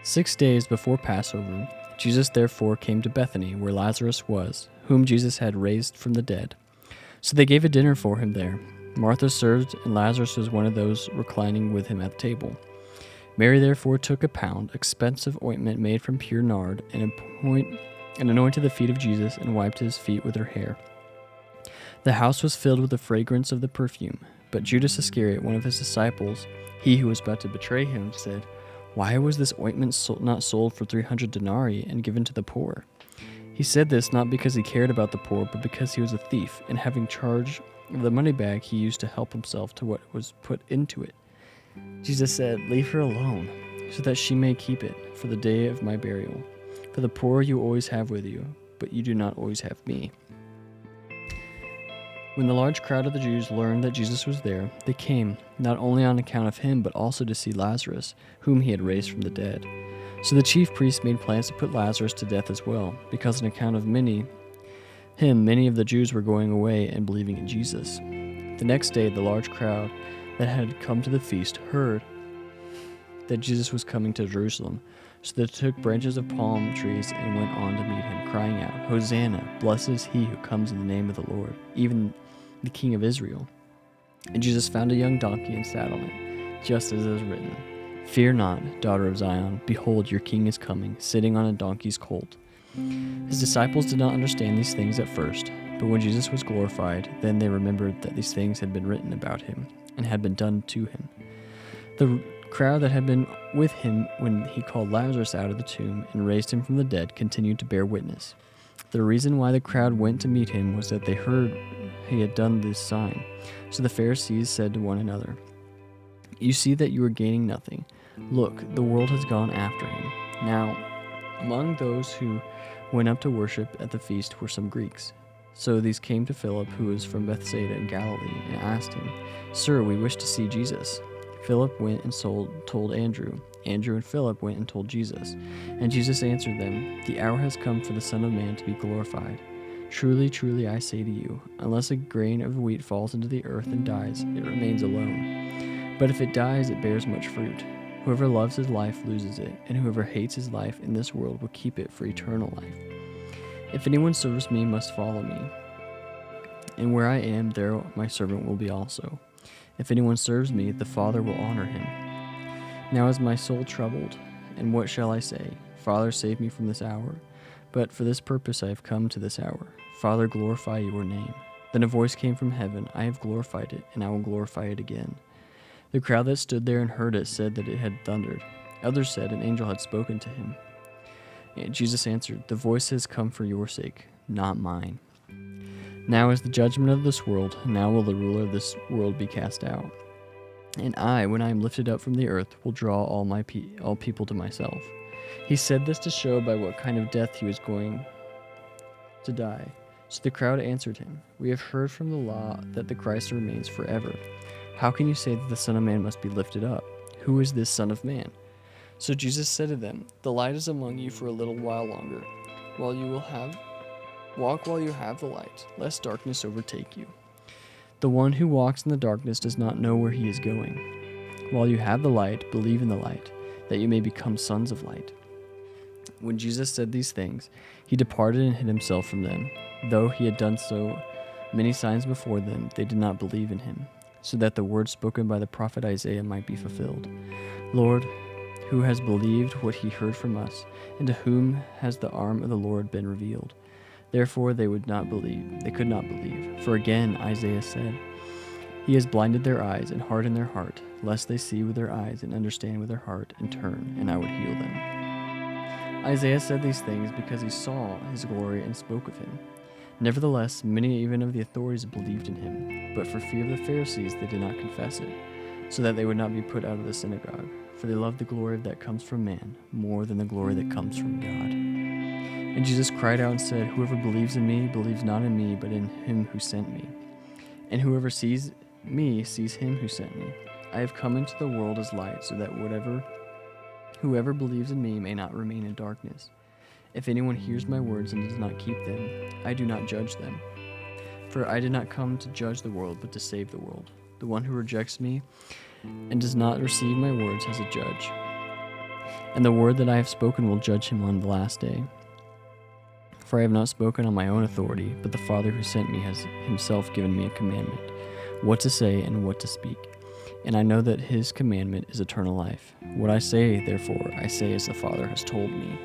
6 days before Passover, Jesus therefore came to Bethany, where Lazarus was, whom Jesus had raised from the dead. So they gave a dinner for him there. Martha served, and Lazarus was one of those reclining with him at table. Mary therefore took a pound, expensive ointment made from pure nard, and anointed the feet of Jesus, and wiped his feet with her hair. The house was filled with the fragrance of the perfume. But Judas Iscariot, one of his disciples, he who was about to betray him, said, "Why was this ointment not sold for 300 denarii and given to the poor?" He said this not because he cared about the poor, but because he was a thief, and having charge of the money bag, he used to help himself to what was put into it. Jesus said, "Leave her alone, so that she may keep it for the day of my burial. For the poor you always have with you, but you do not always have me." When the large crowd of the Jews learned that Jesus was there, they came, not only on account of him, but also to see Lazarus, whom he had raised from the dead. So the chief priests made plans to put Lazarus to death as well, because on account of many of the Jews were going away and believing in Jesus. The next day, the large crowd that had come to the feast heard that Jesus was coming to Jerusalem. So they took branches of palm trees and went on to meet him, crying out, "Hosanna! Blessed is he who comes in the name of the Lord, even the King of Israel." And Jesus found a young donkey and sat on it, just as it is written, "Fear not, daughter of Zion, behold, your king is coming, sitting on a donkey's colt." His disciples did not understand these things at first, but when Jesus was glorified, then they remembered that these things had been written about him, and had been done to him. The crowd that had been with him when he called Lazarus out of the tomb and raised him from the dead continued to bear witness. The reason why the crowd went to meet him was that they heard he had done this sign. So the Pharisees said to one another, "You see that you are gaining nothing. Look, the world has gone after him." Now, among those who went up to worship at the feast were some Greeks. So these came to Philip, who was from Bethsaida in Galilee, and asked him, "Sir, we wish to see Jesus." Philip went and told Andrew. Andrew and Philip went and told Jesus. And Jesus answered them, "The hour has come for the Son of Man to be glorified. Truly, truly, I say to you, unless a grain of wheat falls into the earth and dies, it remains alone. But if it dies, it bears much fruit. Whoever loves his life loses it, and whoever hates his life in this world will keep it for eternal life. If anyone serves me, must follow me. And where I am, there my servant will be also. If anyone serves me, the Father will honor him. Now is my soul troubled, and what shall I say? Father, save me from this hour. But for this purpose I have come to this hour. Father, glorify your name." Then a voice came from heaven, "I have glorified it, and I will glorify it again." The crowd that stood there and heard it said that it had thundered. Others said an angel had spoken to him. And Jesus answered, "The voice has come for your sake, not mine. Now is the judgment of this world, now will the ruler of this world be cast out. And I, when I am lifted up from the earth, will draw all people to myself." He said this to show by what kind of death he was going to die. So the crowd answered him, "We have heard from the law that the Christ remains forever. How can you say that the Son of Man must be lifted up? Who is this Son of Man?" So Jesus said to them, "The light is among you for a little while longer. Walk while you have the light, lest darkness overtake you. The one who walks in the darkness does not know where he is going. While you have the light, believe in the light, that you may become sons of light." When Jesus said these things, he departed and hid himself from them. Though he had done so many signs before them, they did not believe in him, so that the word spoken by the prophet Isaiah might be fulfilled. "Lord, who has believed what he heard from us, and to whom has the arm of the Lord been revealed?" Therefore they could not believe. For again Isaiah said, "He has blinded their eyes and hardened their heart, lest they see with their eyes and understand with their heart and turn, and I would heal them." Isaiah said these things because he saw his glory and spoke of him. Nevertheless, many even of the authorities believed in him, but for fear of the Pharisees they did not confess it, so that they would not be put out of the synagogue, for they loved the glory that comes from man more than the glory that comes from God. And Jesus cried out and said, "Whoever believes in me believes not in me, but in him who sent me. And whoever sees me sees him who sent me. I have come into the world as light, so that whoever believes in me may not remain in darkness. If anyone hears my words and does not keep them, I do not judge them. For I did not come to judge the world, but to save the world. The one who rejects me and does not receive my words has a judge. And the word that I have spoken will judge him on the last day. For I have not spoken on my own authority, but the Father who sent me has himself given me a commandment, what to say and what to speak. And I know that his commandment is eternal life. What I say, therefore, I say as the Father has told me.